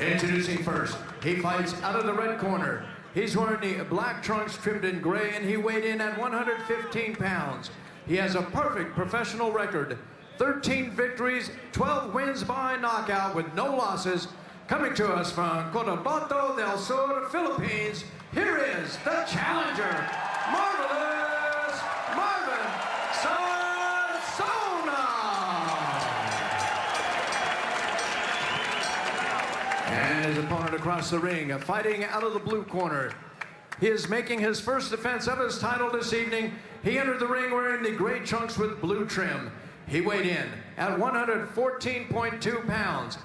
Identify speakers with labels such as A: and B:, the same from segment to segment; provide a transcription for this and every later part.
A: Introducing first, he fights out of the red corner. He's wearing the black trunks trimmed in gray, and he weighed in at 115 pounds. He has a perfect professional record. 13 victories, 12 wins by knockout with no losses. Coming to us from Cotabato del Sur, Philippines, here is the challenger, Marvelous Marvin Sonsona. And his opponent across the ring, fighting out of the blue corner. He is making his first defense of his title this evening. He entered the ring wearing the gray trunks with blue trim. He weighed in at 114.2 pounds.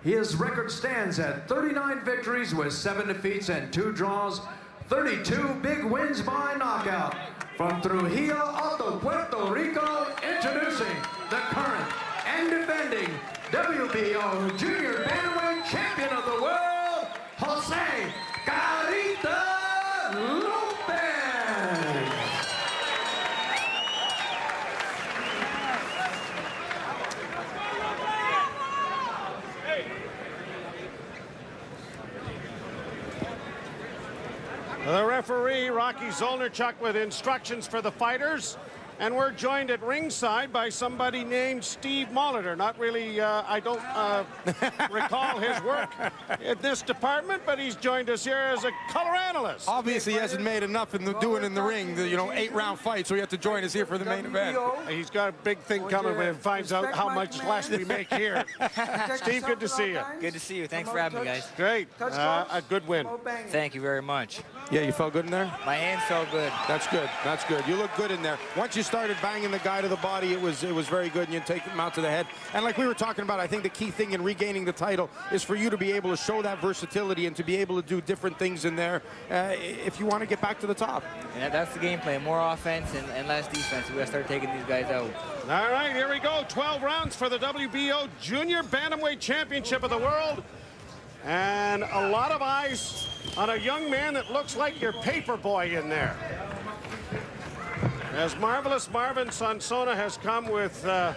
A: His record stands at 39 victories with 7 defeats and 2 draws, 32 big wins by knockout. From Trujillo, Alto, Puerto Rico, introducing the current and defending WBO Junior Bantamweight Champion of the World, Jose Lopez.
B: The referee, Rocky Zolnarchuk, with instructions for the fighters. And we're joined at ringside by somebody named Steve Molitor. Not really, I don't recall his work in this department, but he's joined us here as a color analyst.
C: Obviously, he hasn't made enough doing in the ring, the 8-round fight, so he had to join us here for the main event.
B: He's got a big thing coming when he finds out how much less we make here. Steve, good to see you.
D: Good to see you. Thanks for having me, guys.
B: Great. A good win.
D: Thank you very much.
C: Yeah, you felt good in there?
D: My hands felt good.
C: That's good. That's good. You look good in there. Once you started banging the guy to the body, it was very good, and you take him out to the head. And like we were talking about, I think the key thing in regaining the title is for you to be able to show that versatility and to be able to do different things in there if you want to get back to the top.
D: And that's the game plan. More offense and less defense. We got to start taking these guys out.
B: All right, here we go. 12 rounds for the WBO Junior Bantamweight Championship of the World. And a lot of eyes on a young man that looks like your paper boy in there. As Marvelous Marvin Sonsona has come with a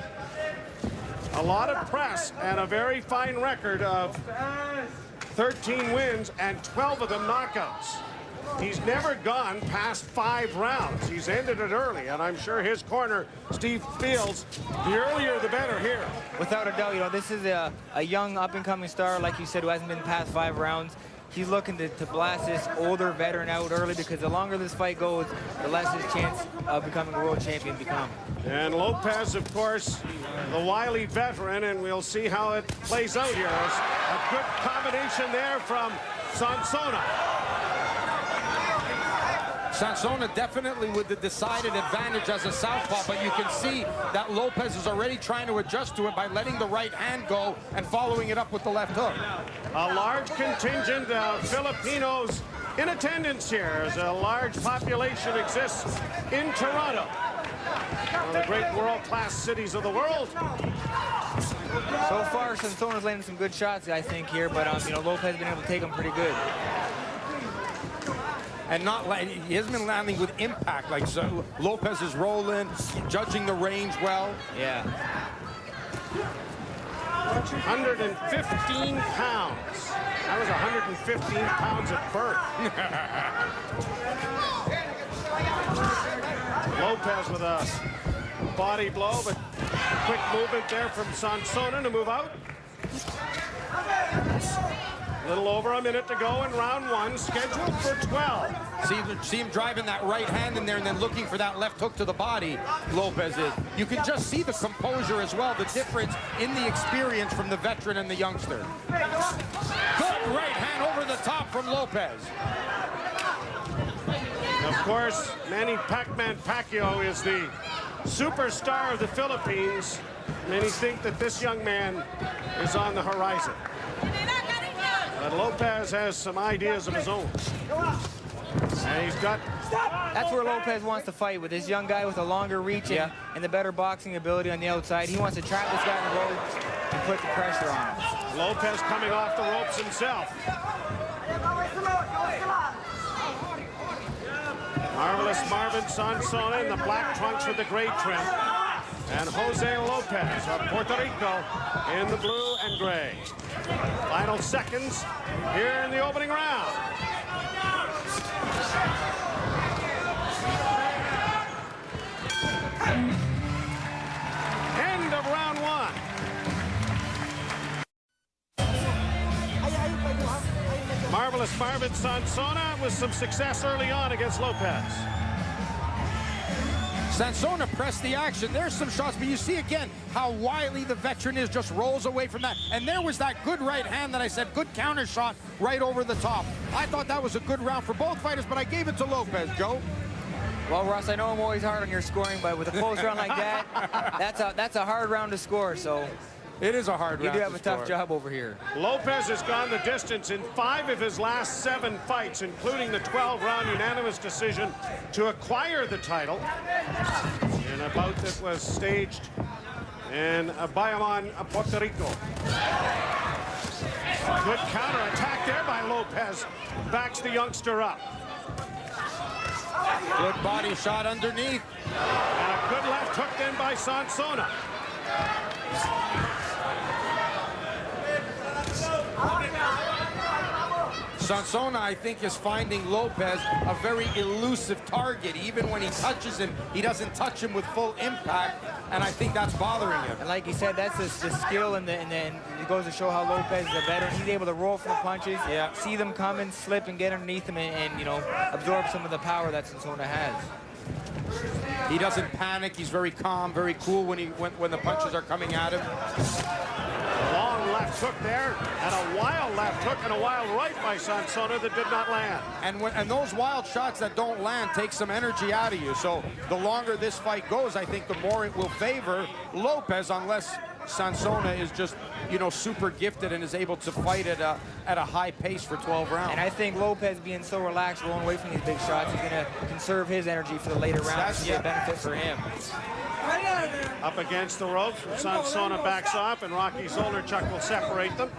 B: lot of press and a very fine record of 13 wins and 12 of them knockouts. He's never gone past 5 rounds. He's ended it early, and I'm sure his corner, Steve, feels the earlier the better here.
D: Without a doubt, this is a young up-and-coming star, like you said, who hasn't been past 5 rounds. He's looking to blast this older veteran out early, because the longer this fight goes, the less his chance of becoming a world champion become.
B: And Lopez, of course, the wily veteran, and we'll see how it plays out here. A good combination there from Sonsona.
C: Sonsona definitely with the decided advantage as a southpaw, but you can see that Lopez is already trying to adjust to it by letting the right hand go and following it up with the left hook.
B: A large contingent of Filipinos in attendance here, as a large population exists in Toronto, one of the great world-class cities of the world.
D: So far, Sonsona's landing some good shots, I think, here, but Lopez has been able to take them pretty good.
C: And he hasn't been landing with impact. Like Lopez is rolling, judging the range well.
D: Yeah.
B: 115 pounds. That was 115 pounds at birth. Lopez with a body blow, but quick movement there from Sonsona to move out. A little over a minute to go in round 1, scheduled for 12.
C: See him driving that right hand in there and then looking for that left hook to the body, Lopez is. You can just see the composure as well, the difference in the experience from the veteran and the youngster. Good right hand over the top from Lopez.
B: Of course, Manny Pac-Man Pacquiao is the superstar of the Philippines. Many think that this young man is on the horizon. But Lopez has some ideas of his own. And he's got...
D: That's where Lopez wants to fight, with this young guy with a longer reach and the better boxing ability on the outside. He wants to trap this guy in the ropes and put the pressure on him.
B: Lopez coming off the ropes himself. Marvelous Marvin Sonsona in the black trunks with the gray trim. And Jose Lopez of Puerto Rico in the blue and gray. Final seconds here in the opening round. End of round one. Marvelous Marvin Sonsona with some success early on against Lopez.
C: Sonsona pressed the action. There's some shots, but you see again how wily the veteran is, just rolls away from that. And there was that good right hand that I said, good counter shot right over the top. I thought that was a good round for both fighters, but I gave it to Lopez, Joe.
D: Well, Russ, I know I'm always hard on your scoring, but with a close round like that, that's a hard round to score, so
C: it is a hard round.
D: You do have a tough job over here.
B: Lopez has gone the distance in 5 of his last 7 fights, including the 12-round unanimous decision to acquire the title in a bout that was staged in Bayamon, Puerto Rico. Good counter-attack there by Lopez. Backs the youngster up.
C: Good body shot underneath.
B: And a good left hook then by Sonsona.
C: Sonsona, I think, is finding Lopez a very elusive target. Even when he touches him, he doesn't touch him with full impact, and I think that's bothering him.
D: And like you said, that's the skill, and it goes to show how Lopez is a veteran. He's able to roll from the punches, see them coming, slip, and get underneath them, and you know, absorb some of the power that Sonsona has.
C: He doesn't panic. He's very calm, very cool when the punches are coming at him.
B: Long left hook there, and a wild left hook and a wild right by Sonsona that did not land.
C: And those wild shots that don't land take some energy out of you. So the longer this fight goes, I think the more it will favor Lopez, unless Sonsona is just, you know, super gifted and is able to fight at a high pace for 12 rounds.
D: And I think Lopez being so relaxed, rolling away from these big shots, he's going to conserve his energy for the later rounds. To be a benefit for him.
B: Up against the ropes, Sonsona backs off, and Rocky Zolarchuk will separate them.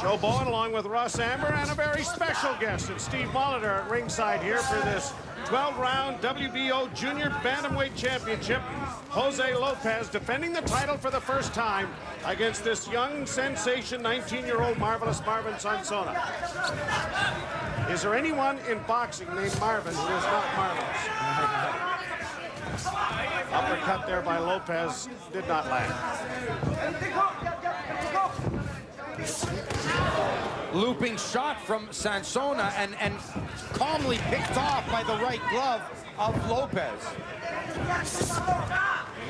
B: Joe Bowen along with Russ Amber and a very special guest, and Steve Molitor at ringside here for this 12-round WBO Junior Bantamweight Championship. Jose Lopez defending the title for the first time against this young sensation, 19-year-old Marvelous Marvin Sonsona. Is there anyone in boxing named Marvin who is not marvelous? Uppercut there by Lopez did not land.
C: Looping shot from Sonsona and calmly picked off by the right glove of Lopez.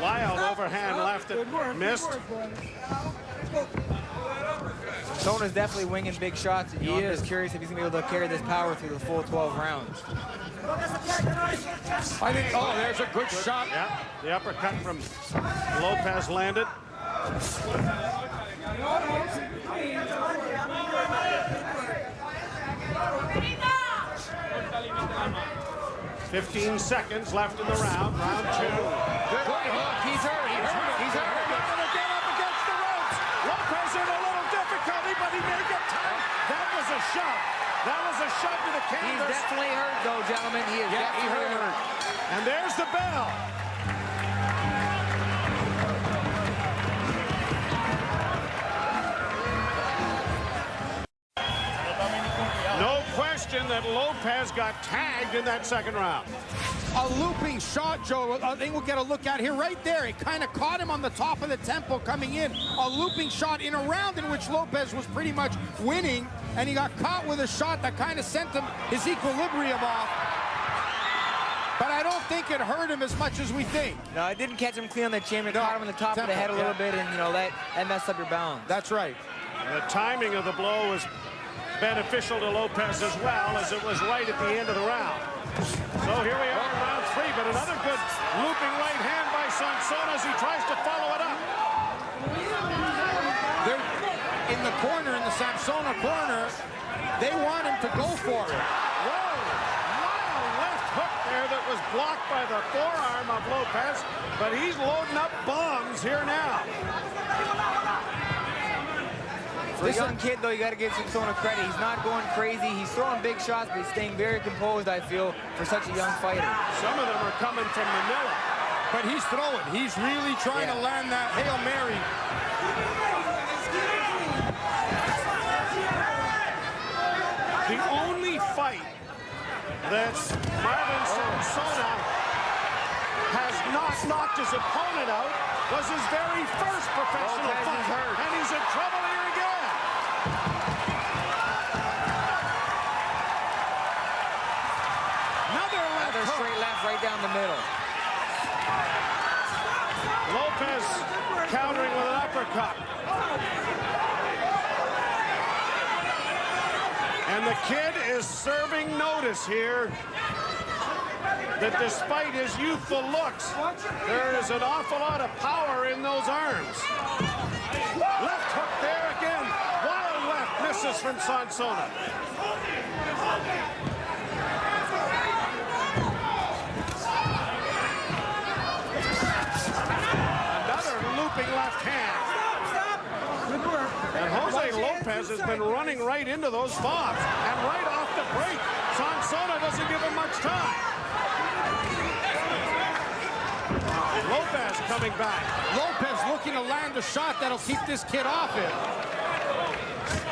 B: Wild overhand left that missed.
D: Sonsona's definitely winging big shots. And I'm just curious if he's going to be able to carry this power through the full 12 rounds.
C: I think, oh, there's a good shot.
B: Yeah, the uppercut from Lopez landed. 15 seconds left in the round. Round 2.
D: Good hook. He's hurt. He's hurt.
B: They're going to get up against the ropes. Lopez in a little difficulty, but he may get time. That was a shot. That was a shot to the canvas.
D: He's definitely hurt, though, gentlemen. He is definitely hurt.
B: And there's the bell. No question that Lopez got tagged in that second round.
C: A looping shot, Joe, I think we'll get a look at here right there. It kind of caught him on the top of the tempo coming in. A looping shot in a round in which Lopez was pretty much winning, and he got caught with a shot that kind of sent him his equilibrium off. But I don't think it hurt him as much as we think.
D: No, it didn't catch him clean on the chin. It caught him on the top of the head a little bit, and, you know, that messed up your balance.
C: That's right.
B: The timing of the blow was beneficial to Lopez as well, as it was right at the end of the round. So here we are in round 3, but another good looping right hand by Sonsona as he tries to follow it up.
C: They're in the corner, in the Sonsona corner. They want him to go for it.
B: Whoa! Wild left hook there that was blocked by the forearm of Lopez, but he's loading up bombs here now.
D: For a young kid, though, you got to give Sonsona credit. He's not going crazy. He's throwing big shots, but he's staying very composed, I feel, for such a young fighter.
B: Some of them are coming from Manila.
C: but he's throwing. He's really trying to land that Hail Mary.
B: The only fight that Marvin Sonsona has not knocked his opponent out was his very first professional fight, and he's in trouble here again.
D: Another straight left right down the middle.
B: Lopez countering with an uppercut. And the kid is serving notice here that despite his youthful looks, there is an awful lot of power in those arms. Left hook there again. Wild left misses from Sonsona. Another looping left hand. And Jose Lopez has been running right into those bombs. And right off the break, Sonsona doesn't give him much time. Lopez coming back.
C: Lopez looking to land a shot that'll keep this kid off it.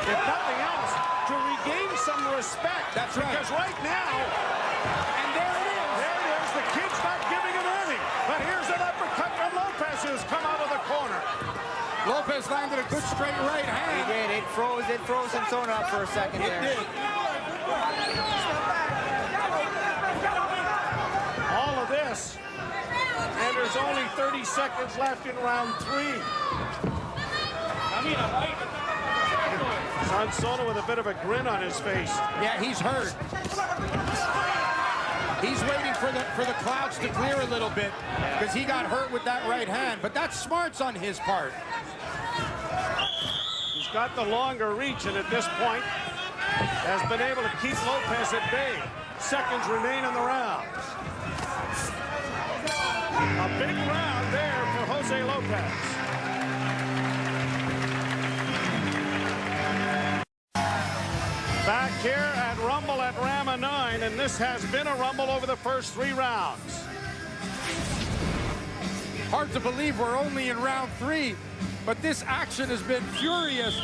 B: If nothing else, to regain some respect.
C: That's right.
B: Because right now, and there it is. There it is. The kid's not giving him any. But here's an uppercut from Lopez who's come out of the corner.
C: Lopez landed a good straight right hand.
D: He did. It froze Sonsona up for a second there.
C: It did.
B: All of this. And there's only 30 seconds left in round 3. Sonsona with a bit of a grin on his face.
C: Yeah, he's hurt. He's waiting for the clouds to clear a little bit because he got hurt with that right hand. But that's smarts on his part.
B: He's got the longer reach, and at this point has been able to keep Lopez at bay. Seconds remain in the round. A big round there for Jose Lopez. Back here at Rumble at Rama 9, and this has been a Rumble over the first 3 rounds.
C: Hard to believe we're only in round 3, but this action has been furious.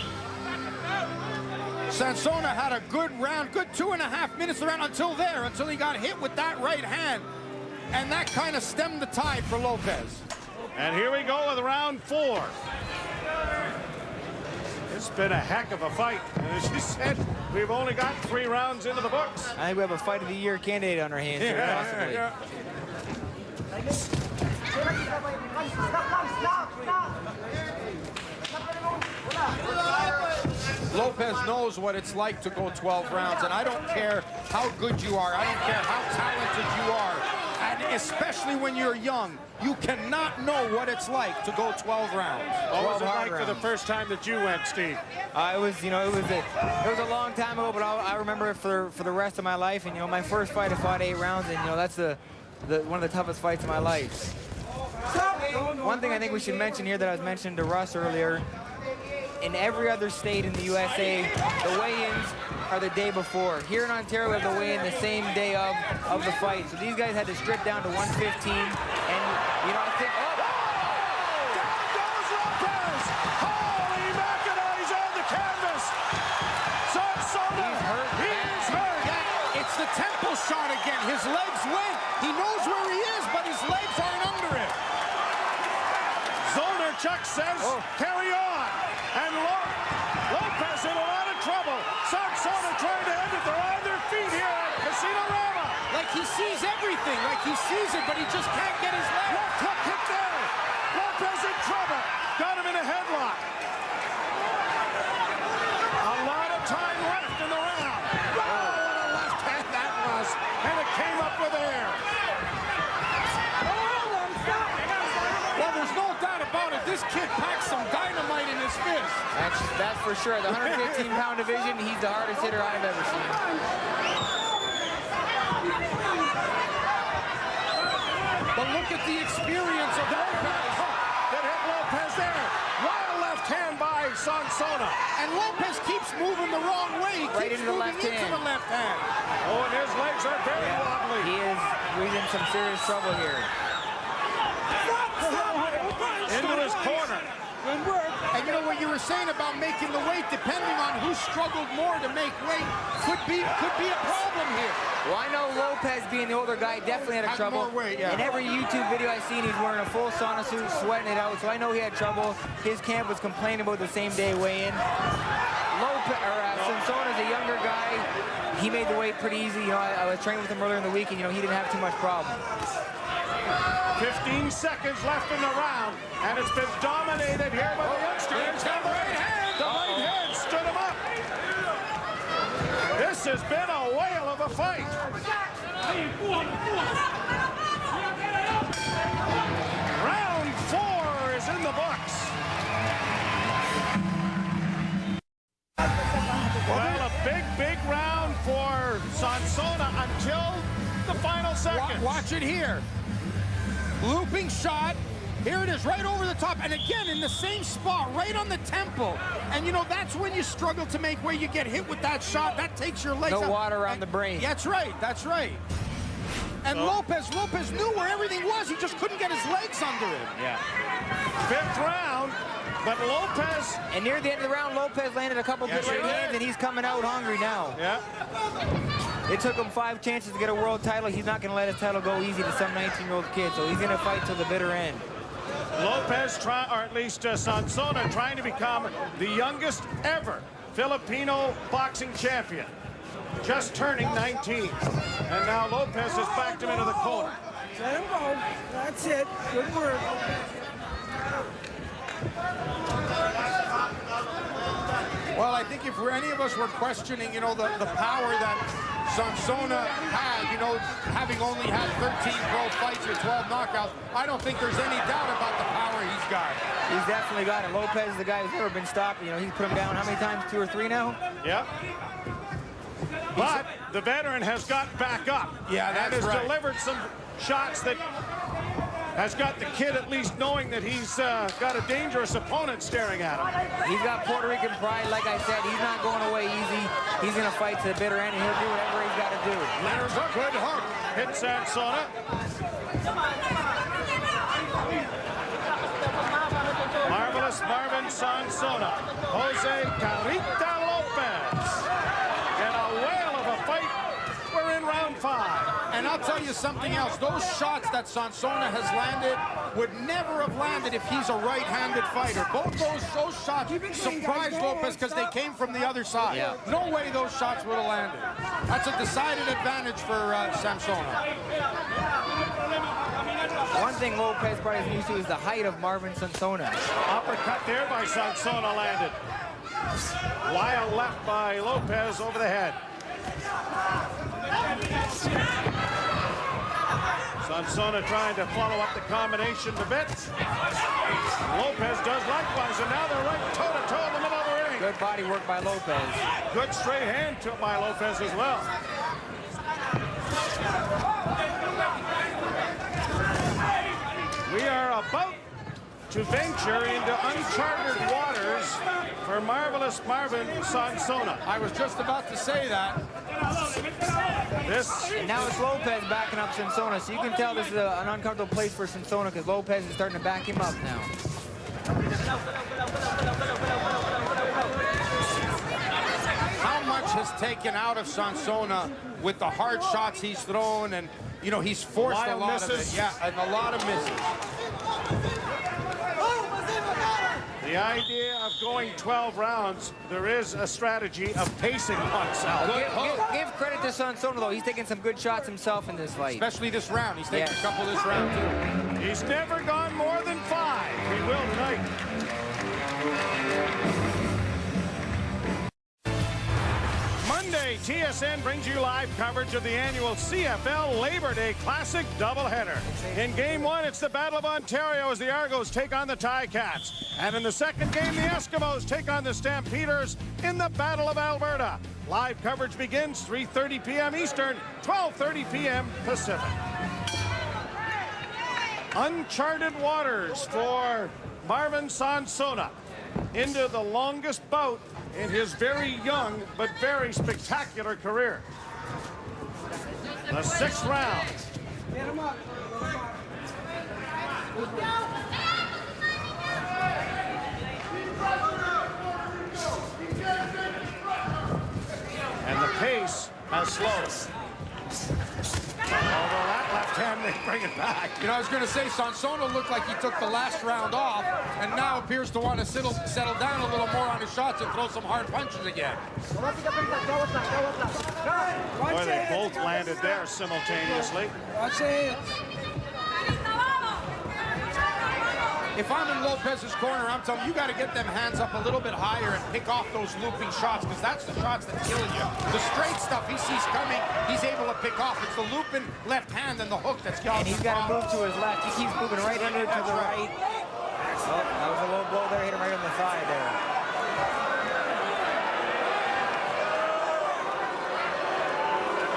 C: Sonsona had a good round, good 2.5 minutes around until he got hit with that right hand. And that kind of stemmed the tide for Lopez.
B: And here we go with round 4. It's been a heck of a fight. And as you said, we've only got 3 rounds into the books.
D: I think we have a Fight of the Year candidate on our hands here, possibly.
C: Yeah. Lopez knows what it's like to go 12 rounds, and I don't care how good you are. I don't care how talented you are. And especially when you're young, you cannot know what it's like to go 12 rounds.
B: What was it like for the first time that you went, Steve?
D: It was a long time ago, but I remember it for the rest of my life. And my first fight, I fought 8 rounds, and that's one of the toughest fights of my life. One thing I think we should mention here that I was mentioning to Russ earlier. In every other state in the USA, the weigh-ins are the day before. Here in Ontario, we have the weigh-in the same day of the fight. So these guys had to strip down to 115, and I think.
B: Down goes Lopez! Holy mackerel, he's on the canvas! Sonsona, he's hurt!
C: Yeah, it's the temple shot again. His legs went. He knows where he is, but his legs aren't under it.
B: Chuck says, carry on. And Lopez in a lot of trouble. Sonsona trying to end it. They're on their feet here at Casino Rama.
C: Like he sees everything. Like he sees it, but he just can't get his leg.
B: Left hook hit there. Lopez in trouble. Got him in a headlock. A lot of time left in the round. Oh, what a left hand that was. And it came up with air.
C: Well, there's no doubt about it. This kid packs some dynamite in his fist.
D: That's for sure. The 115-pound division, he's the hardest hitter I've ever seen.
C: But look at the experience of Lopez.
B: That hit Lopez there. Wild left hand by Sonsona.
C: And Lopez keeps moving the wrong way. He
D: Right
C: keeps
D: into the
C: moving
D: left
C: into
D: hand.
C: the left hand.
B: Oh, and his legs are very wobbly.
D: He's in some serious trouble here.
C: you were saying about making the weight, depending on who struggled more to make weight, could be a problem here.
D: Well, I know Lopez, being the older guy, definitely had trouble.
C: More weight, yeah.
D: In every YouTube video I've seen, he's wearing a full sauna suit, sweating it out, so I know he had trouble. His camp was complaining about the same day weigh-in. Sonsona's a younger guy. He made the weight pretty easy. You know, I was training with him earlier in the week, and, you know, he didn't have too much problem.
B: 15 seconds left in the round, and it's been dominated here by the youngster. Here's the right hand. The right hand stood him up. This has been a whale of a fight. Round 4 is in the books. Well, a big round for Sonsona until the final seconds.
C: Watch it here. Looping shot. Here it is, right over the top. And again, in the same spot, right on the temple. And, you know, that's when you struggle to make weight. You get hit with that shot. That takes your legs
D: No
C: up.
D: water around the brain.
C: That's right. That's right. And Lopez knew where everything was. He just couldn't get his legs under him.
D: Yeah.
B: 5th round, but Lopez...
D: And near the end of the round, Lopez landed a couple good right hands, and he's coming out hungry now.
B: Yeah.
D: It took him 5 chances to get a world title. He's not going to let his title go easy to some 19-year-old kid, so he's going to fight till the bitter end.
B: Lopez, or at least Sonsona, trying to become the youngest ever Filipino boxing champion. Just turning 19. And now Lopez has backed him into the corner.
E: Let him go. That's it. Good work.
C: Well, I think if any of us were questioning, you know, the power that Sonsona had, you know, having only had 13 pro fights with 12 knockouts, I don't think there's any doubt about the power he's got.
D: He's definitely got it. Lopez is the guy who's never been stopped. You know, he's put him down how many times? 2 or 3 now?
B: Yep. But the veteran has got back up.
C: Yeah, that's
B: and has
C: right.
B: delivered some shots that has got the kid at least knowing that he's got a dangerous opponent staring at him.
D: He's got Puerto Rican pride, like I said. He's not going away easy. He's going to fight to the bitter end, and he'll do whatever he's got to do.
B: There's a good hook. Hit Sonsona. Marvelous Marvin Sonsona. Jose Carita Lopez. And a whale of a fight. We're in round 5.
C: And I'll tell you something else. Those shots that Sonsona has landed would never have landed if he's a right-handed fighter. Both those shots surprised Lopez because they came from the other side.
D: Yeah.
C: No way those shots would have landed. That's a decided advantage for Sonsona.
D: One thing Lopez probably is used to is the height of Marvin Sonsona.
B: Uppercut there by Sonsona landed. Wild left by Lopez over the head. Sonsona trying to follow up the combination a bit. Lopez does likewise, and now they're right toe-to-toe in the middle of the ring.
D: Good body work by Lopez.
B: Good straight hand by Lopez as well. We are about to venture into uncharted waters for marvelous Marvin Sonsona.
C: I was just about to say that.
D: And now it's Lopez backing up Sonsona, so you can tell this is an uncomfortable place for Sonsona because Lopez is starting to back him up now.
C: How much has taken out of Sonsona with the hard shots he's thrown, and, you know, he's forced a lot of it. Yeah, and a lot of misses.
B: The idea of going 12 rounds, there is a strategy of pacing oneself.
D: Give credit to Sonsona, though. He's taking some good shots himself in this fight.
C: Especially this round. He's taken a couple this round, too.
B: He's never gone more than 5. He will tonight. Monday, TSN brings you live coverage of the annual CFL Labor Day Classic doubleheader. In Game 1, it's the Battle of Ontario as the Argos take on the Ticats. And in the second game, the Eskimos take on the Stampeders in the Battle of Alberta. Live coverage begins 3:30 p.m. Eastern, 12:30 p.m. Pacific. Uncharted waters for Marvin Sonsona into the longest bout in his very young but very spectacular career. The 6th round.
E: Get him up.
B: as slow. Although that left hand may bring it back.
C: You know, I was going to say, Sonsona looked like he took the last round off and now appears to want to settle down a little more on his shots and throw some hard punches again.
B: Boy, they both landed there simultaneously.
E: Watch it.
C: If I'm in Lopez's corner, I'm telling you, you got to get them hands up a little bit higher and pick off those looping shots, because that's the shots that kill you. The straight stuff he sees coming, he's able to pick off. It's the looping left hand and the hook that's killing him.
D: And he's got to move to his left. He keeps moving right under to the right. Oh, that was a low blow there. Hit him right on the thigh there.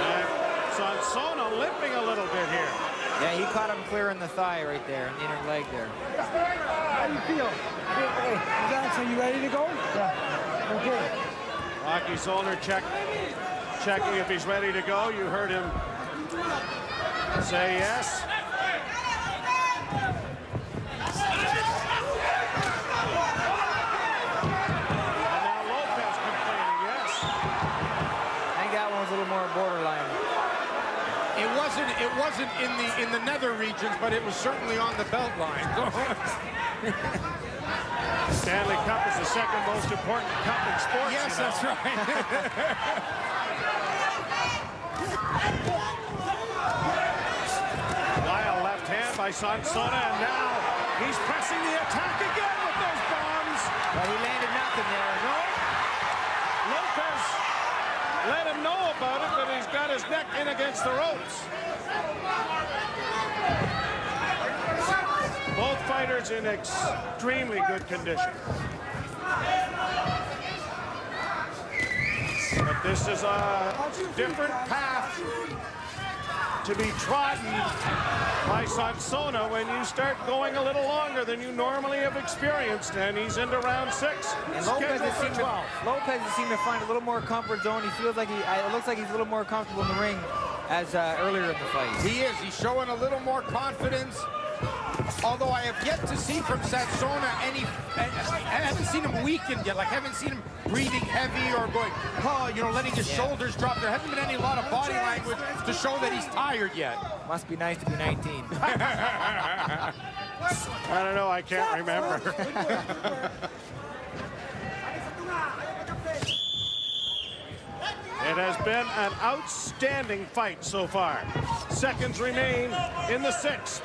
B: And Sonsona limping a little bit here.
D: Yeah, he caught him clear in the thigh right there, in the inner leg there.
E: How you feel? Okay. Are you ready to go? Yeah. Okay.
B: Rocky Zollner checking if he's ready to go. You heard him say yes. And now Lopez complaining, yes.
D: I think that one was a little more borderline.
C: It wasn't in the nether regions, but it was certainly on the belt line.
B: Stanley Cup is the second most important cup in sports.
C: Yes,
B: you know.
C: that's right.
B: Wild left hand by Sonsona, and now he's pressing the attack again with those bombs.
D: But he landed nothing there.
B: No. Lopez let him know about it, but he's got his neck in against the ropes. Both fighters in extremely good condition. But this is a different path to be trodden by Sonsona when you start going a little longer than you normally have experienced, and he's into round 6.
D: And Lopez has seemed to find a little more comfort zone. He feels like it looks like he's a little more comfortable in the ring as earlier in the fight.
C: He is. He's showing a little more confidence. Although I have yet to see from Sonsona I haven't seen him weakened yet. Like, I haven't seen him breathing heavy or going, oh, you know, letting his shoulders drop. There hasn't been any lot of body language to show that he's tired yet.
D: Must be nice to be 19.
B: I don't know, I can't remember. It has been an outstanding fight so far. Seconds remain in the 6th.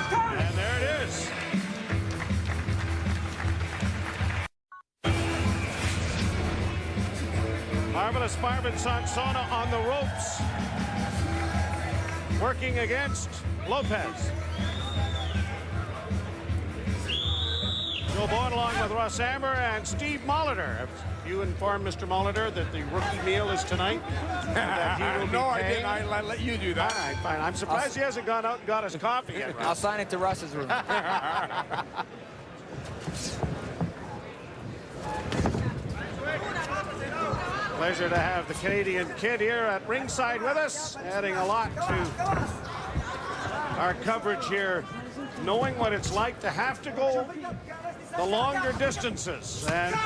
B: And there it is. Marvelous Marvin Sonsona on the ropes, working against Lopez. Joe Bowen along with Russ Amber and Steve Molitor. Have you informed Mr. Molitor that the rookie meal is tonight? That he will be
C: No,
B: paying?
C: I didn't. I let you do that.
B: All right, fine. I'm surprised he hasn't gone out and got his coffee yet.
D: I'll sign it to Russ's room.
B: Pleasure to have the Canadian Kid here at ringside with us, adding a lot to our coverage here, knowing what it's like to have to go the longer distances. And a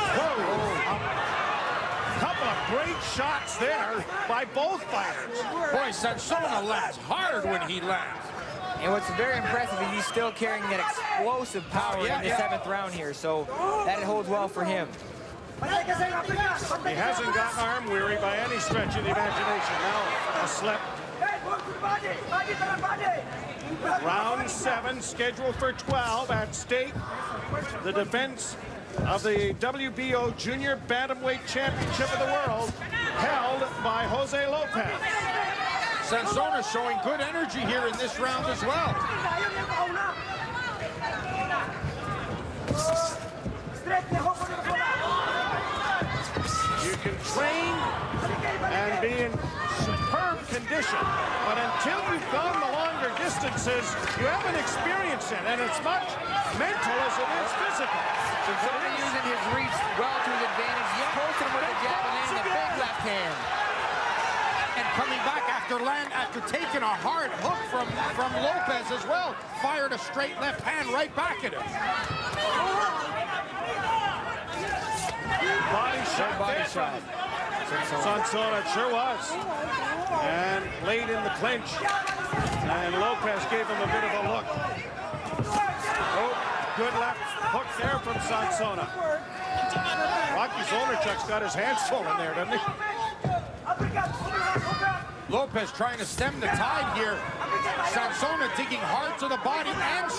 B: couple of great shots there by both fighters.
C: Boy, Sonsona lands hard when he lands.
D: And what's very impressive is he's still carrying that explosive power in the 7th round here, so that holds well for him.
B: He hasn't gotten arm weary by any stretch of the imagination. Now a slip. Round 7 scheduled for 12 at stake. The defense of the WBO Junior Bantamweight Championship of the World, held by Jose Lopez.
C: Sonsona showing good energy here in this round as well.
B: You can train and be in superb condition, but until you've gone the longer distances, you haven't experienced it, and it's much mental as it is physical.
D: Sonsona using his reach well to his advantage. He's posting him with the jab and landing a big left hand.
C: And coming back after taking a hard hook from Lopez as well, fired a straight left hand right back at him.
B: Body shot.
D: Body
B: there
D: shot.
B: from Sonsona, it sure was. And late in the clinch. And Lopez gave him a bit of a look. Oh, good left hook there from Sonsona. Rocky's Ownerchuk's got his hands full in there, doesn't he?
C: Lopez trying to stem the tide here. Sonsona digging hard to the body and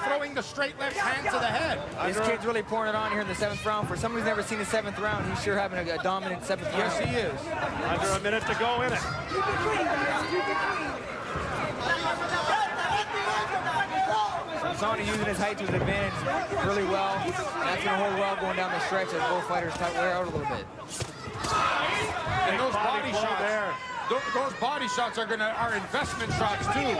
C: throwing the straight left hand to the head.
D: This kid's really pouring it on here in the 7th round. For someone who's never seen the 7th round, he's sure having a dominant 7th round.
C: Yes, he is.
B: Under a minute to go in it.
D: Sonsona using his height to his advantage really well. And that's going to hold well going down the stretch as both fighters wear out a little bit.
C: And those body shots
B: there.
C: Those body shots are investment shots too.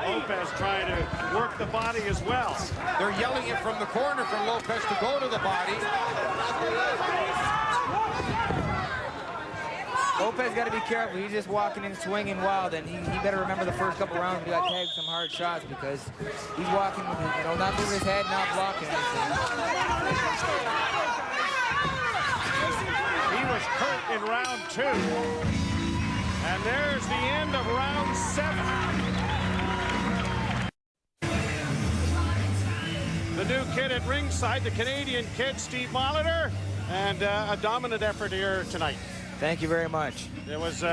B: Lopez trying to work the body as well.
C: They're yelling it from the corner for Lopez to go to the body.
D: Lopez got to be careful. He's just walking in, swinging wild, and he better remember the first couple rounds he got tagged some hard shots because he's walking, not moving his head, not blocking anything.
B: He was hurt in round 2. And there's the end of round 7. The new kid at ringside, the Canadian kid, Steve Molitor, and a dominant effort here tonight.
D: Thank you very much.
B: It was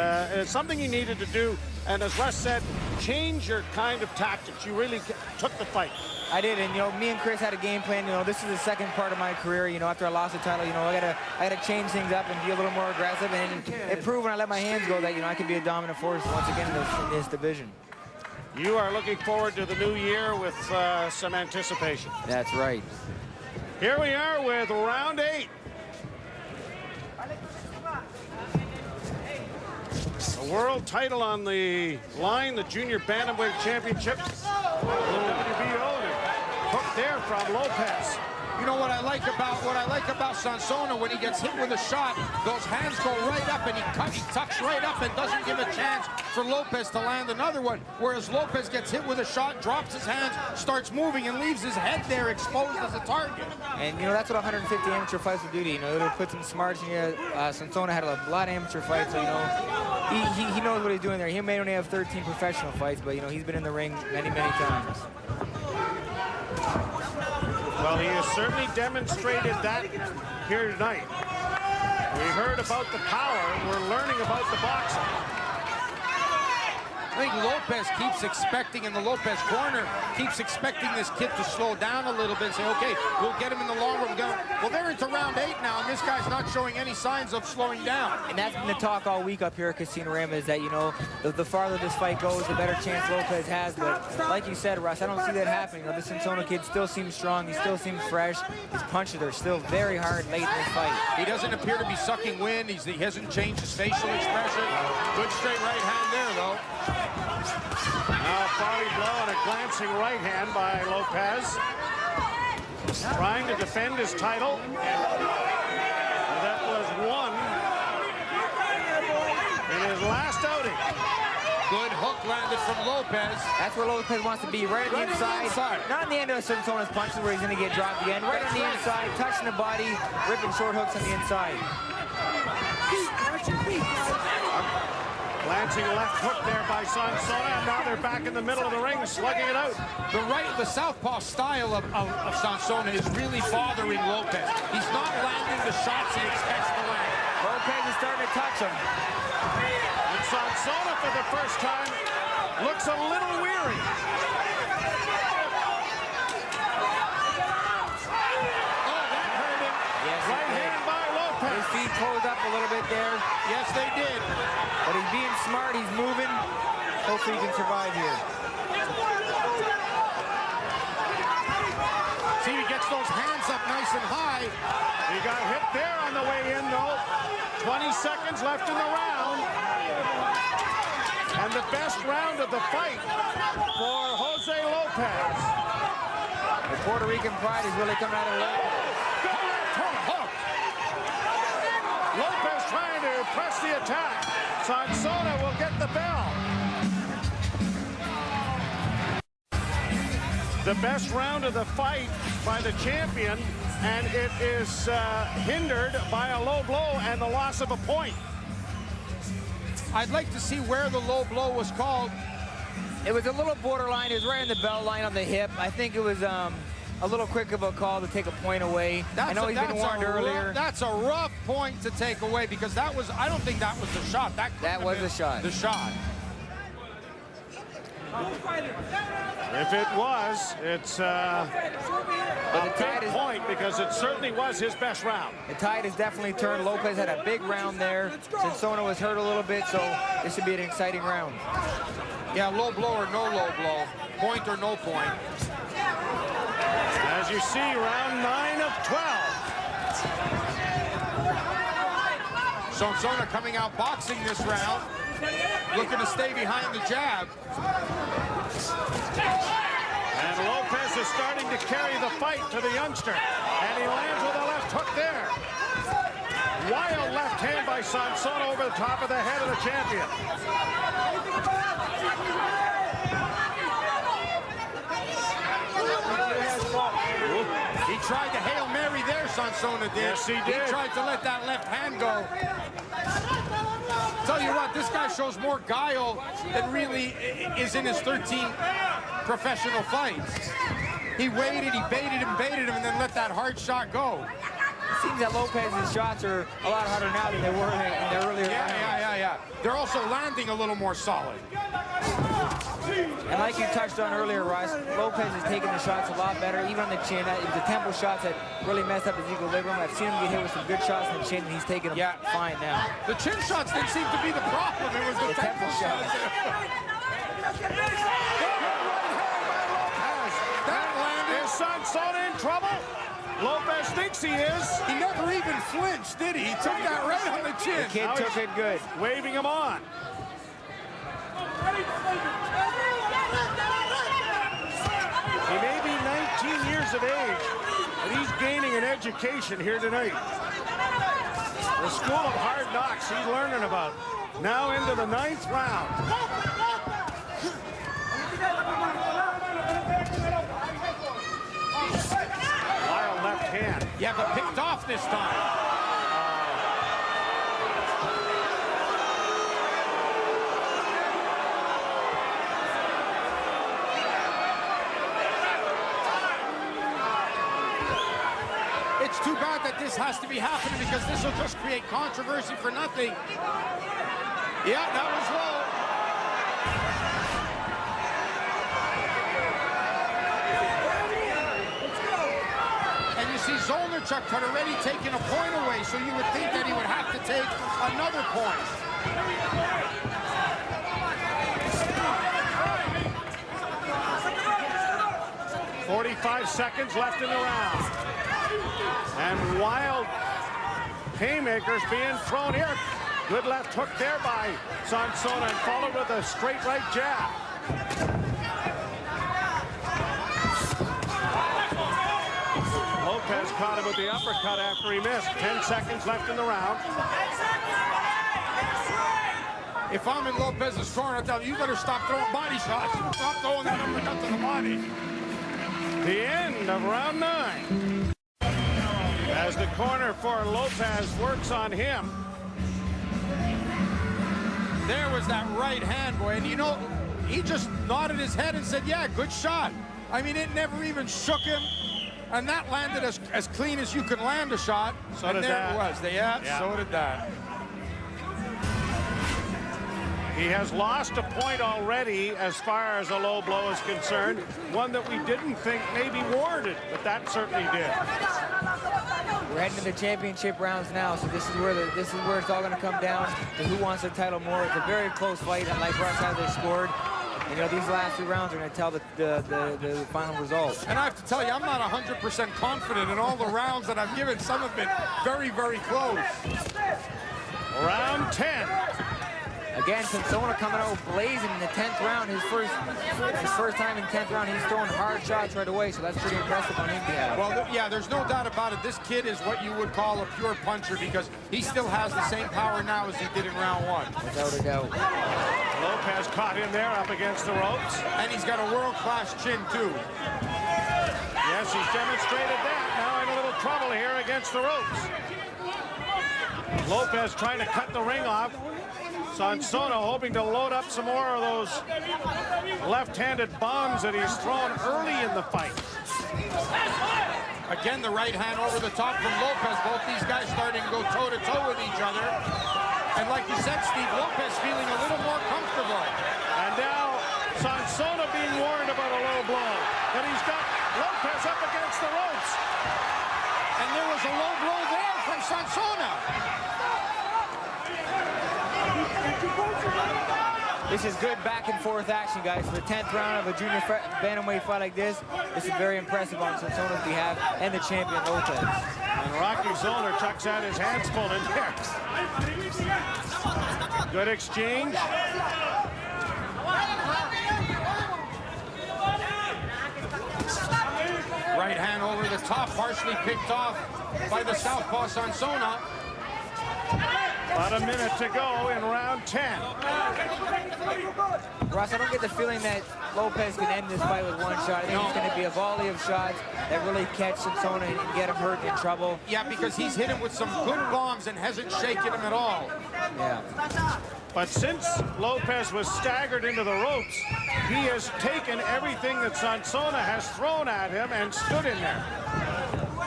B: something you needed to do, and as Russ said, change your kind of tactics. You really took the fight.
D: I did, and me and Chris had a game plan. This is the second part of my career. After I lost the title, I gotta change things up and be a little more aggressive. And it proved when I let my hands go that I could be a dominant force once again in this division.
B: You are looking forward to the new year with some anticipation.
D: That's right.
B: Here we are with round 8. A world title on the line, the Junior Bantamweight Championship. WBO. Hook there from Lopez.
C: You know what I like about Sonsona, when he gets hit with a shot, those hands go right up and he tucks right up and doesn't give a chance for Lopez to land another one. Whereas Lopez gets hit with a shot, drops his hands, starts moving, and leaves his head there exposed as a target.
D: And that's what 150 amateur fights will do to you. It'll put some smarts in you. Sonsona had a lot of amateur fights, so he knows what he's doing there. He may only have 13 professional fights, but he's been in the ring many times.
B: Well, he has certainly demonstrated that here tonight. We heard about the power. We're learning about the boxing.
C: I think Lopez keeps expecting, in the Lopez corner, keeps expecting this kid to slow down a little bit and say, okay, we'll get him in the long run. Well, they're into round 8 now, and this guy's not showing any signs of slowing down.
D: And that's been the talk all week up here at Casino Rama, is that, the farther this fight goes, the better chance Lopez has. But like you said, Russ, I don't see that happening. This Sonsona kid still seems strong. He still seems fresh. His punches are still very hard late in this fight.
C: He doesn't appear to be sucking wind. He hasn't changed his facial expression. Good straight right hand there, though.
B: Now a body blow and a glancing right hand by Lopez. Trying to defend his title. That was won in his last outing.
C: Good hook landed from Lopez.
D: That's where Lopez wants to be, right on the inside. Not on the end of Sonsona's punches where he's going to get dropped again. Right on the inside, touching the body, ripping short hooks on the inside.
B: Glancing left hook there by Sonsona, and now they're back in the middle of the ring, slugging it out.
C: The southpaw style of Sonsona is really bothering Lopez. He's not landing the shots he expects to land.
D: Lopez is starting to touch him.
B: And Sonsona, for the first time, looks a little weary.
C: Oh, that hurt him.
D: Yes,
B: right hand by Lopez.
D: His feet closed up a little bit there.
C: Yes, they did.
D: But he's being smart, he's moving. Hopefully he can survive here.
C: See, he gets those hands up nice and high.
B: He got hit there on the way in, though. 20 seconds left in the round. And the best round of the fight for Jose Lopez.
D: The Puerto Rican pride is really coming out of Lopez.
B: Lopez trying to press the attack. Sonsona will get the bell. the best round of the fight by the champion, and it is hindered by a low blow and the loss of a point.
C: I'd like to see where the low blow was called.
D: It was a little borderline. It was right in the belt line on the hip. I think it was a little quick of a call to take a point away. I know he's been warned earlier.
C: That's a rough point to take away, because that was, I don't think that was the shot. That
D: was the shot.
C: The shot.
B: If it was, it's a big point, because it certainly was his best round.
D: The tide has definitely turned. Lopez had a big round there. Sonsona was hurt a little bit, so this should be an exciting round.
C: Yeah, low blow or no low blow. Point or no point.
B: As you see, round 9 of 12.
C: Sonsona coming out boxing this round, looking to stay behind the jab.
B: And Lopez is starting to carry the fight to the youngster. And he lands with a left hook there. Wild left hand by Sonsona over the top of the head of the champion.
C: He tried to Hail Mary there, Sonsona did.
B: Yes, he did.
C: He tried to let that left hand go. Tell you what, this guy shows more guile than really is in his 13 professional fights. He waited, he baited him, and then let that hard shot go.
D: It seems that Lopez's shots are a lot harder now than they were in their earlier rounds.
C: Yeah. They're also landing a little more solid.
D: And like you touched on earlier, Ross, Lopez is taking the shots a lot better, even on the chin. It was the tempo shots that really messed up his equilibrium. I've seen him get hit with some good shots on the chin, and he's taking them fine now.
C: The chin shots didn't seem to be the problem. It was the tempo shots.
B: That landed. Is Sonsona in trouble? Lopez thinks he is.
C: He never even flinched, did he? He took that right on the chin.
D: The kid took it good.
B: Waving him on. He may be 19 years of age, but he's gaining an education here tonight. The school of hard knocks he's learning about. Now into the 9th round. Wild left hand.
C: Yeah, but picked off this time. It's too bad that this has to be happening, because this will just create controversy for nothing. Yeah, that was low. And you see Zolnarchuk had already taken a point away, so you would think that he would have to take another point.
B: 45 seconds left in the round. And wild haymakers being thrown here. Good left hook there by Sonsona, and followed with a straight right jab. Lopez caught him with the uppercut after he missed. 10 seconds left in the round.
C: If I'm in Lopez's corner, I tell you, you better stop throwing body shots. Stop throwing that uppercut to the body.
B: The end of round 9. As the corner for Lopez works on him.
C: There was that right hand, boy. And you know, he just nodded his head and said, yeah, good shot. I mean, it never even shook him. And that landed as clean as you can land a shot.
B: So
C: and
B: did
C: there
B: that.
C: it was. Yeah, so did that.
B: He has lost a point already as far as a low blow is concerned. One that we didn't think may be warranted, but that certainly did.
D: We're heading to the championship rounds now, so this is where it's all going to come down to who wants the title more. It's a very close fight, and like Russ has, they scored. And, you know, these last 2 rounds are going to tell the final result.
C: And I have to tell you, I'm not 100% confident in all the rounds that I've given. Some have been very, very close.
B: Round 10.
D: Again, Sonsona coming out blazing in the 10th round. His first time in 10th round, he's throwing hard shots right away, so that's pretty impressive on him.
C: Well, yeah, there's no doubt about it. This kid is what you would call a pure puncher, because he still has the same power now as he did in round 1.
D: Without a doubt.
B: Lopez caught him there up against the ropes.
C: And he's got a world-class chin, too.
B: Yes, he's demonstrated that. Now in a little trouble here against the ropes. Lopez trying to cut the ring off. Sonsona hoping to load up some more of those left-handed bombs that he's thrown early in the fight.
C: Again, the right hand over the top from Lopez. Both these guys starting to go toe-to-toe with each other. And like you said, Steve, Lopez feeling a little more comfortable.
B: And now Sonsona being warned about a low blow. But he's got Lopez up against the ropes.
C: And there was a low blow there from Sonsona.
D: This is good back and forth action, guys. For the 10th round of a junior bantamweight fight like this is very impressive on Sonsona's behalf and the champion Lopez.
B: And Rocky Zoner chucks out his hands full in there. Good exchange.
C: Right hand over the top, partially picked off by the southpaw Sonsona.
B: About a minute to go in round 10.
D: Ross, I don't get the feeling that Lopez can end this fight with one shot. I think it's going to be a volley of shots that really catch Sonsona and get him hurt in trouble.
C: Yeah, because he's hit him with some good bombs and hasn't shaken him at all.
D: Yeah.
B: But since Lopez was staggered into the ropes, he has taken everything that Sonsona has thrown at him and stood in there.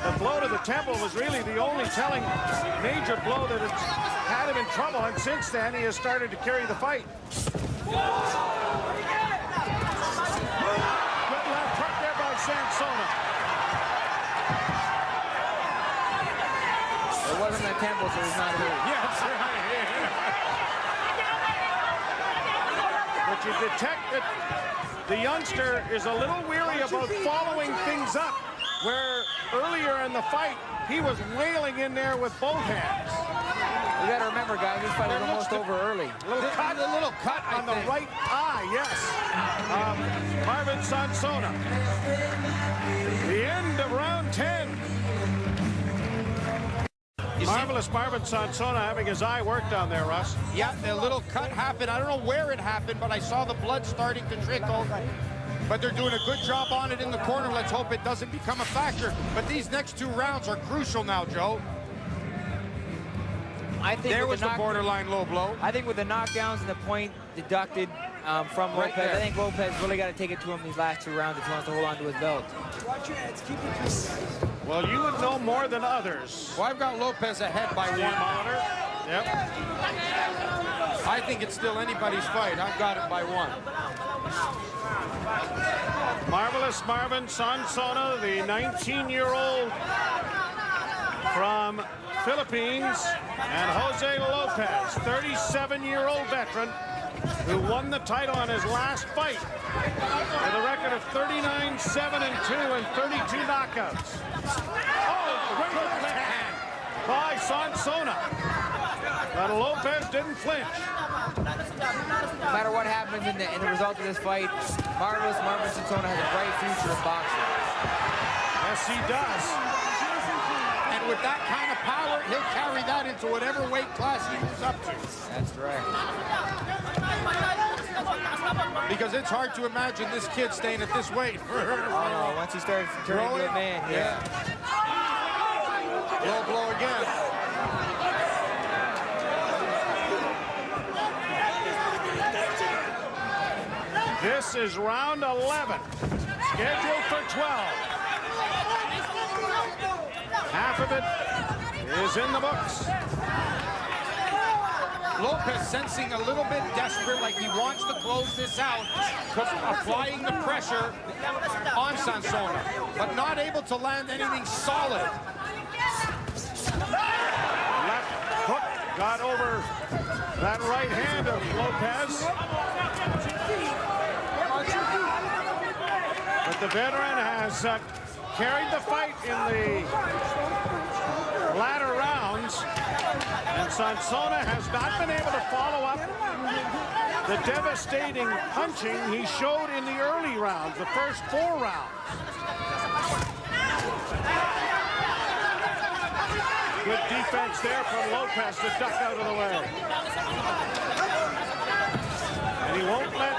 B: The blow to the temple was really the only telling major blow that had him in trouble, and since then he has started to carry the fight. Good left hook there by Sonsona.
D: It wasn't the temple, so he's not hurt.
B: Yes, right. But you detect that the youngster is a little weary about following things up, where earlier in the fight, he was wailing in there with both hands.
D: You got to remember, guys, this fight is almost over early.
B: A little cut on the right eye, yes. Marvin Sonsona. The end of round 10. Marvelous Marvin Sonsona having his eye worked on there, Russ.
C: Yeah, the little cut happened. I don't know where it happened, but I saw the blood starting to trickle. But they're doing a good job on it in the corner. Let's hope it doesn't become a factor. But these next 2 rounds are crucial now, Joe.
D: I think
C: there was the borderline low blow.
D: I think with the knockdowns and the point deducted from Lopez, I think Lopez really got to take it to him these last 2 rounds if he wants to hold on to his belt.
E: Watch your heads. Keep it clean.
B: Well, you would know more than others.
C: Well, I've got Lopez ahead by 1.
B: Monitor. Yep.
C: I think it's still anybody's fight. I've got it by 1.
B: Marvelous Marvin Sonsona, the 19-year-old from Philippines, and Jose Lopez, 37-year-old veteran, who won the title on his last fight with a record of 39-7-2 and 32 knockouts. Oh, great left hand by Sonsona. But Lopez didn't flinch.
D: No matter what happens in the result of this fight, Marvin Sonsona has a bright future in boxing.
B: Yes, he does.
C: And with that kind of power, he'll carry that into whatever weight class he moves up to.
D: That's right.
C: Because it's hard to imagine this kid staying at this weight.
D: Oh, once he starts turning into a man, yeah.
C: Low blow again.
B: This is round 11, scheduled for 12. Half of it is in the books.
C: Lopez sensing a little bit desperate, like he wants to close this out, applying the pressure on Sonsona, but not able to land anything solid.
B: Left hook got over that right hand of Lopez. But the veteran has carried the fight in the latter rounds, and Sonsona has not been able to follow up the devastating punching he showed in the early rounds, the first 4 rounds. Good defense there from Lopez to duck out of the way. And he won't let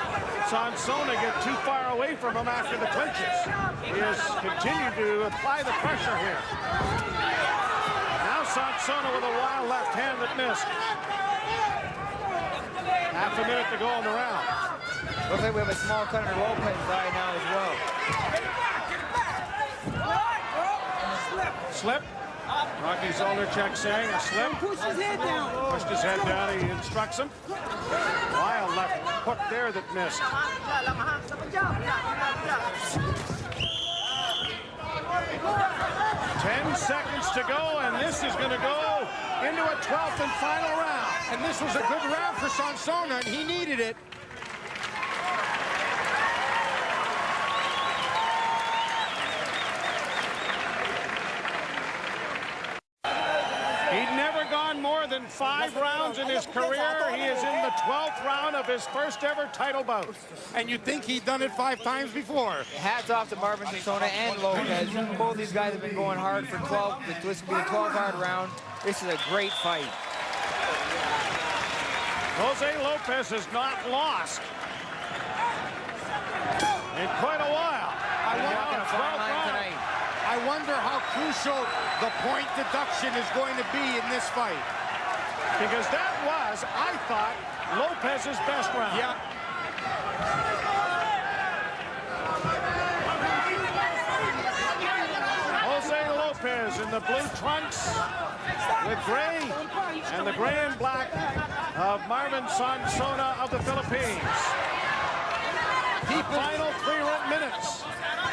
B: Sonsona get too far away from him after the clinches. He has continued to apply the pressure here. Now Sonsona with a wild left hand that missed. Half a minute to go in the round.
D: Looks like we have a small cut under Lopez's eye now as well.
B: Slip. Rocky Zolderchek saying a slip.
E: Push his head down.
B: Pushed his head down. He instructs him. Wild left hook there that missed. 10 seconds to go, and this is going to go into a 12th and final round.
C: And this was a good round for Sonsona, and he needed it.
B: He'd never gone more than 5 rounds in his career. He is in the 12th round of his first ever title bout.
C: And you'd think he'd done it 5 times before.
D: Hats off to Marvin Sonsona and Lopez. Both these guys have been going hard for 12. This will be the 12th hard round. This is a great fight.
B: Jose Lopez has not lost in quite a while.
C: I wonder how crucial the point deduction is going to be in this fight.
B: Because that was, I thought, Lopez's best round.
C: Yeah.
B: Jose Lopez in the blue trunks with gray and the gray and black of Marvin Sonsona of the Philippines. The final 3 minutes.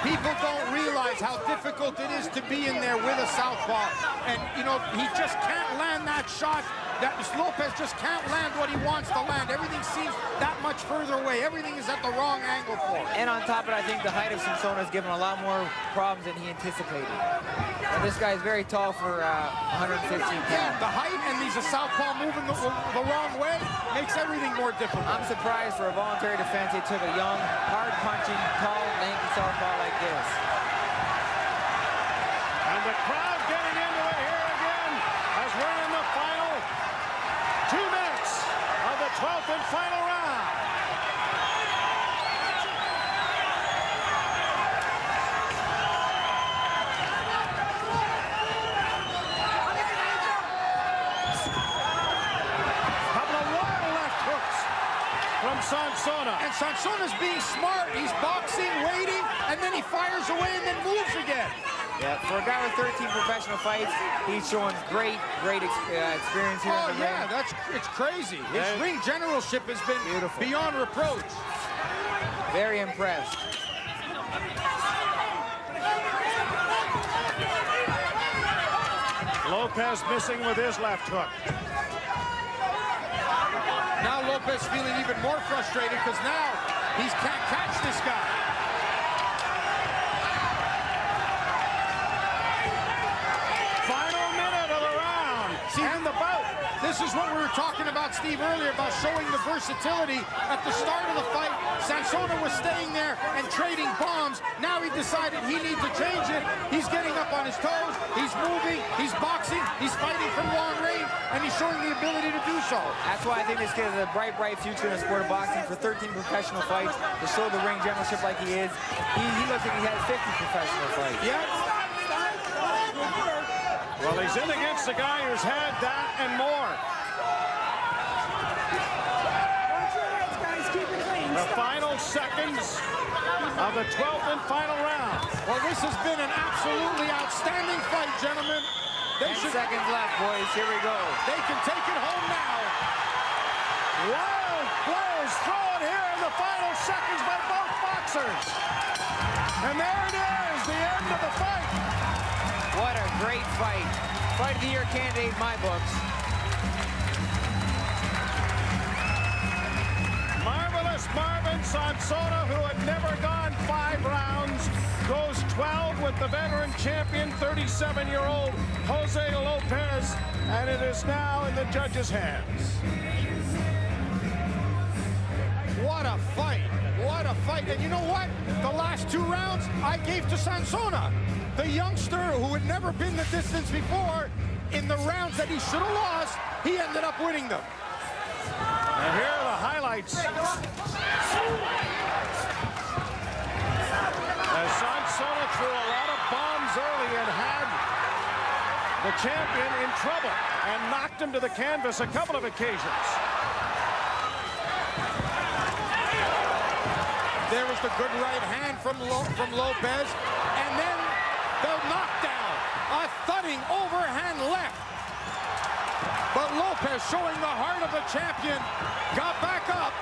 C: People don't realize how difficult it is to be in there with a southpaw. And, you know, he just can't land that shot. Lopez just can't land what he wants to land. Everything seems that much further away. Everything is at the wrong angle for him.
D: And on top of it, I think the height of Sonsona has given a lot more problems than he anticipated. And this guy is very tall for 115 pounds.
C: Yeah, the height, and he's a southpaw moving the wrong way, makes everything more difficult.
D: I'm surprised for a voluntary defense they took a young, hard-punching, tall, lanky southpaw like this.
B: And the crowd getting into it here again as we're in the final 2 minutes of the 12th and final round. Couple of wild left hooks from Sonsona.
C: And Sonsona's being smart. He's boxing, waiting, and then he fires away and then moves again.
D: Yeah, for a guy with 13 professional fights, he's showing great experience here in the ring.
C: It's crazy. His ring generalship has been beyond reproach.
D: Very impressed.
B: Lopez missing with his left hook.
C: Now Lopez feeling even more frustrated because now he can't catch this guy.
B: Final minute of the round. And the bout.
C: This is what we were talking about, Steve, earlier, about showing the versatility. At the start of the fight, Sonsona was staying there and trading bombs. Now he decided he needs to change it. He's getting up on his toes. He's moving. He's boxing. He's fighting from long range. And he's showing the ability to do so.
D: That's why I think this kid has a bright future in the sport of boxing. For 13 professional fights, to show the ring generalship like he is, he looks like he has 50 professional fights.
C: Yeah.
B: Well, he's in against the guy who's had that and more. The final seconds of the 12th and final round.
C: Well, this has been an absolutely outstanding fight, gentlemen.
D: 10 seconds left, boys. Here we go.
C: They can take it home now.
B: Wild blows thrown here in the final seconds by both boxers. And there it is, the end of the fight.
D: What a great fight. Fight of the year candidate in my books.
B: Marvelous Marvin Sonsona, who had never gone 5 rounds, goes 12 with the veteran champion, 37-year-old Jose Lopez, and it is now in the judges' hands.
C: What a fight. What a fight. And you know what? The last 2 rounds I gave to Sonsona. The youngster who had never been the distance before, in the rounds that he should have lost, he ended up winning them.
B: And here are the highlights. As Sonsona threw a lot of bombs early and had the champion in trouble and knocked him to the canvas a couple of occasions.
C: There was the good right hand from Lopez, and then the knockdown, a thudding overhand left. But Lopez, showing the heart of the champion, got back up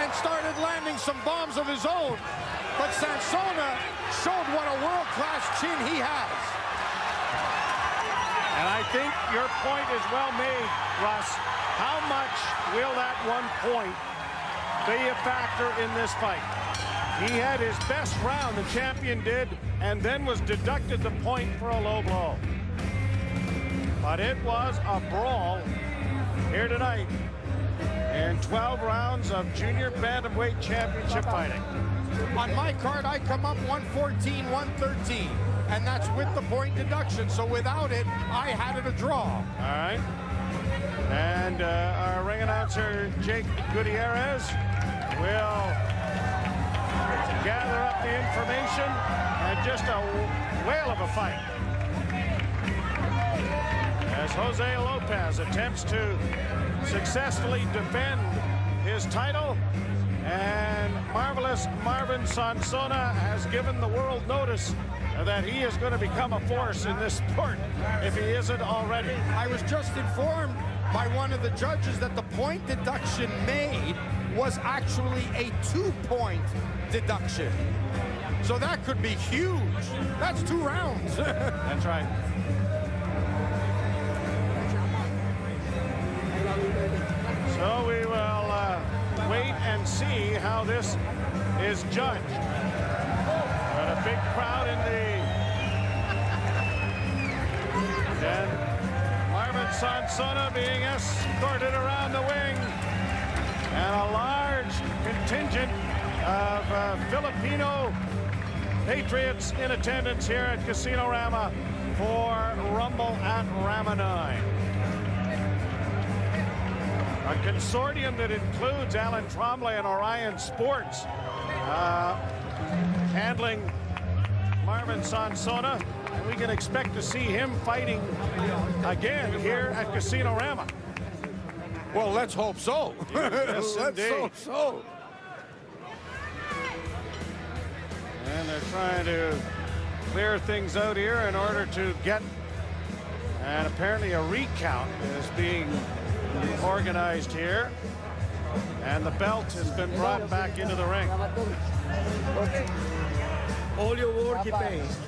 C: and started landing some bombs of his own. But Sonsona showed what a world-class chin he has.
B: And I think your point is well made, Russ. How much will that 1 point be a factor in this fight? He had his best round, the champion did, and then was deducted the point for a low blow. But it was a brawl here tonight in 12 rounds of junior bantamweight championship fighting.
C: On my card, I come up 114, 113, and that's with the point deduction. So without it, I had it a draw.
B: All right. And our ring announcer, Jake Gutierrez, will gather up the information, and just a whale of a fight as Jose Lopez attempts to successfully defend his title, and marvelous Marvin Sonsona has given the world notice that he is going to become a force in this sport if he isn't already.
C: I was just informed by one of the judges that the point deduction made was actually a 2-point deduction. So that could be huge. That's 2 rounds.
B: That's right. So we will wait and see how this is judged. But a big crowd in the... And Marvin Sonsona being escorted around the wing. And a large contingent of Filipino patriots in attendance here at Casino Rama for Rumble at Rama 9. A consortium that includes Alan Trombley and Orion Sports handling Marvin Sonsona, and we can expect to see him fighting again here at Casino Rama.
C: Well, let's hope so.
B: Yes,
C: let's
B: indeed.
C: hope so.
B: And they're trying to clear things out here in order to get, and apparently a recount is being organized here, and the belt has been brought back into the ring.
E: All your work he pays.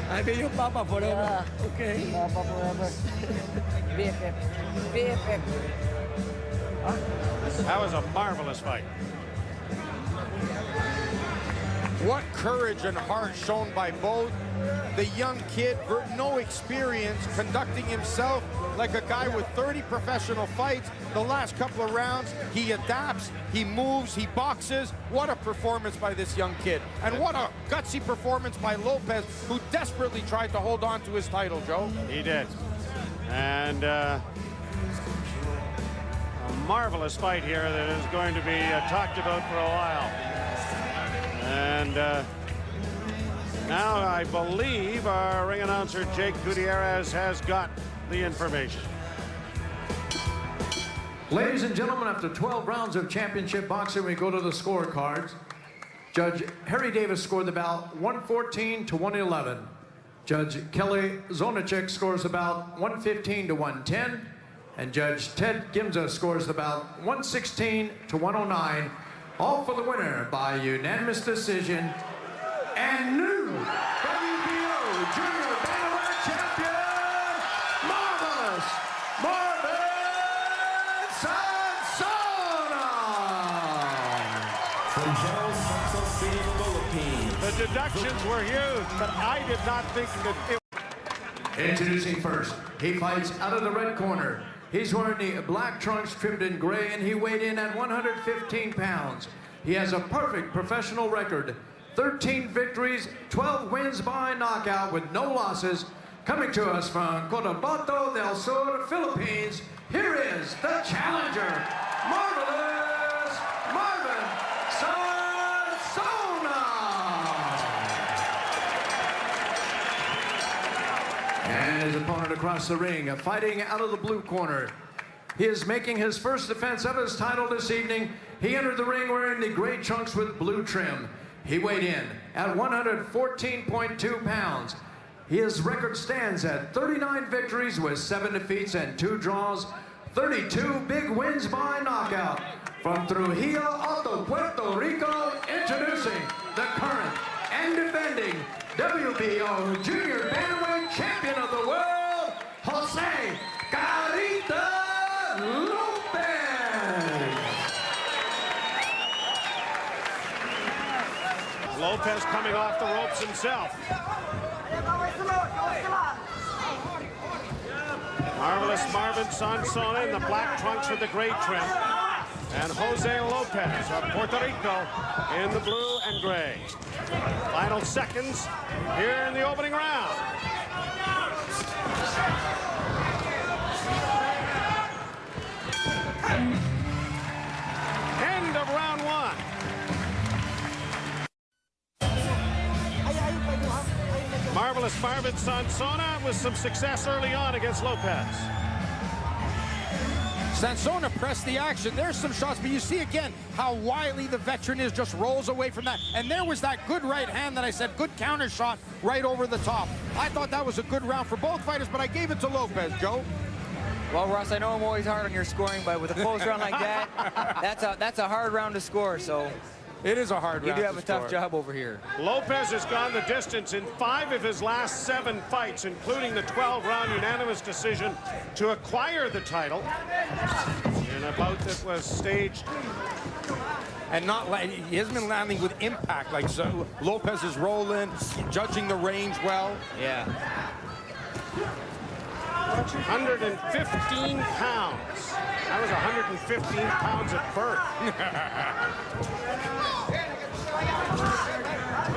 E: I be your papa forever. Okay.
F: Papa forever. BFF.
B: That was a marvelous fight.
C: What courage and heart shown by both. The young kid, no experience, conducting himself like a guy with 30 professional fights. The last couple of rounds, he adapts, he moves, he boxes. What a performance by this young kid. And what a gutsy performance by Lopez, who desperately tried to hold on to his title, Joe.
B: He did. And a marvelous fight here that is going to be talked about for a while. And now I believe our ring announcer, Jake Gutierrez, has got the information.
A: Ladies and gentlemen, after 12 rounds of championship boxing, we go to the scorecards. Judge Harry Davis scored the bout 114 to 111. Judge Kelly Zonachek scores the bout 115 to 110. And Judge Ted Gimza scores the bout 116 to 109. All for the winner by unanimous decision. And new WBO Junior Bantamweight Champion, marvelous Marvin Sonsona.
G: From General Santos City, Philippines.
B: The deductions were huge, but I did not think that it...
A: Introducing first, he fights out of the red corner. He's wearing the black trunks trimmed in gray, and he weighed in at 115 pounds. He has a perfect professional record. 13 victories, 12 wins by knockout with no losses. Coming to us from Cotabato del Sur, Philippines, here is the challenger, Marvelous Marvin Sonsona. And his opponent across the ring, fighting out of the blue corner. He is making his first defense of his title this evening. He entered the ring wearing the gray trunks with blue trim. He weighed in at 114.2 pounds. His record stands at 39 victories with 7 defeats and 2 draws, 32 big wins by knockout. From Trujillo, Alto, Puerto Rico, introducing the current and defending WBO Junior Bantamweight Champion of the World, Jose Lopez.
B: Lopez coming off the ropes himself. Marvelous Marvin Sonsona in the black trunks with the gray trim. And Jose Lopez of Puerto Rico in the blue and gray. Final seconds here in the opening round. End of round 1. Marvelous Marvin Sonsona with some success early on against Lopez.
C: Sonsona pressed the action. There's some shots, but you see again how wily the veteran is, just rolls away from that. And there was that good right hand that I said, good counter shot right over the top. I thought that was a good round for both fighters, but I gave it to Lopez, Joe.
D: Well, Russ, I know I'm always hard on your scoring, but with a close round like that, that's a hard round to score, so.
C: It is a hard round.
D: You do have a tough job over here.
B: Lopez has gone the distance in 5 of his last 7 fights, including the 12-round unanimous decision to acquire the title in a bout that was staged.
C: And he hasn't been landing with impact. Like so, Lopez is rolling, judging the range well.
D: Yeah.
B: 115 pounds. That was 115 pounds at birth.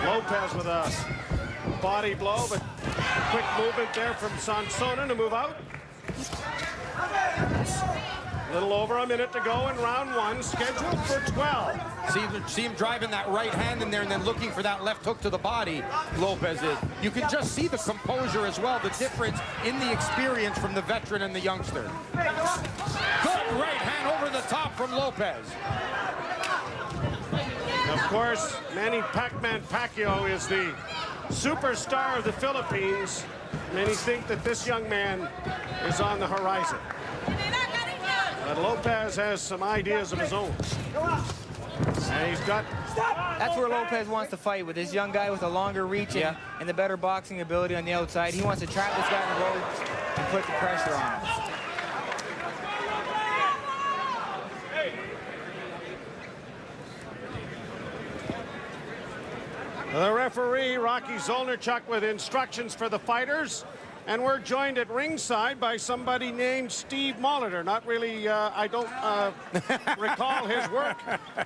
B: Lopez with a body blow, but quick movement there from Sonsona to move out. A little over a minute to go in round 1, scheduled for 12.
C: See him driving that right hand in there and then looking for that left hook to the body, Lopez is. You can just see the composure as well, the difference in the experience from the veteran and the youngster. Good right hand over the top from Lopez.
B: Of course, Manny Pac-Man Pacquiao is the superstar of the Philippines. Many think that this young man is on the horizon. But Lopez has some ideas of his own. And he's got...
D: That's where Lopez wants to fight, with this young guy with a longer reach and the better boxing ability on the outside. He wants to trap this guy in the ropes and put the pressure on him.
B: The referee, Rocky Zolnarchuk, with instructions for the fighters. And we're joined at ringside by somebody named Steve Molitor. Not really, I don't recall his work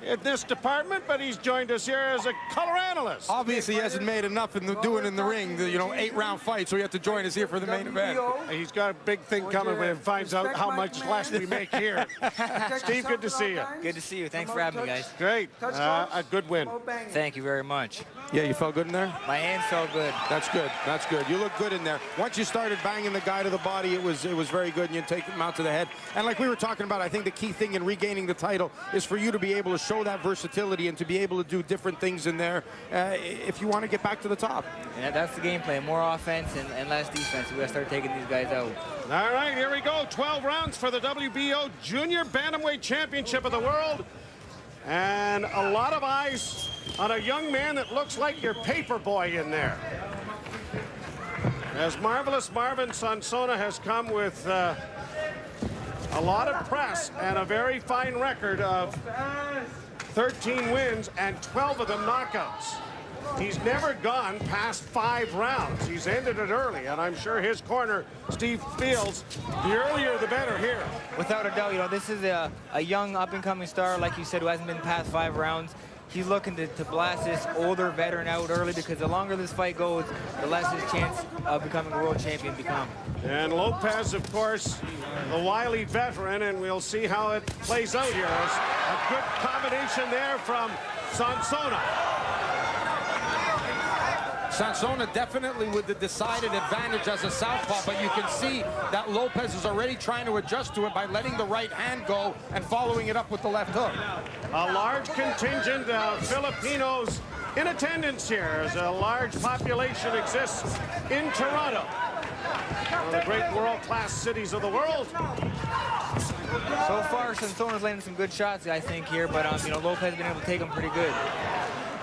B: in this department, but he's joined us here as a color analyst.
C: Obviously, he hasn't made enough in doing in the ring, the 8-round fight, so he had to join us here for the main event.
B: He's got a big thing coming when he finds out how much less we make here. Steve, good to see you.
D: Good to see you. Thanks for having me, guys.
B: Great. A good win.
D: Thank you very much.
C: Yeah, you felt good in there?
D: My hands felt good.
C: That's good. That's good. You look good in there. Once you started banging the guy to the body, it was very good, and you take him out to the head. And like we were talking about, I think the key thing in regaining the title is for you to be able to show that versatility and to be able to do different things in there if you want to get back to the top.
D: Yeah, that's the game plan. More offense and less defense. We got to start taking these guys out.
B: All right, here we go. 12 rounds for the WBO Junior Bantamweight Championship of the World. And a lot of eyes on a young man that looks like your paper boy in there. As Marvelous Marvin Sonsona has come with a lot of press and a very fine record of 13 wins and 12 of them knockouts. He's never gone past 5 rounds. He's ended it early, and I'm sure his corner, Steve, feels the earlier the better here.
D: Without a doubt, this is a young up-and-coming star, like you said, who hasn't been past 5 rounds. he's looking to blast this older veteran out early, because the longer this fight goes, the less his chance of becoming a world champion become.
B: And Lopez, of course, the wily veteran, and we'll see how it plays out here. A good combination there from Sonsona.
C: Sonsona definitely with the decided advantage as a southpaw, but you can see that Lopez is already trying to adjust to it by letting the right hand go and following it up with the left hook.
B: A large contingent of Filipinos in attendance here, as a large population exists in Toronto, one of the great world-class cities of the world.
D: So far, Sonsona's landing some good shots, I think, here, but you know, Lopez has been able to take them pretty good.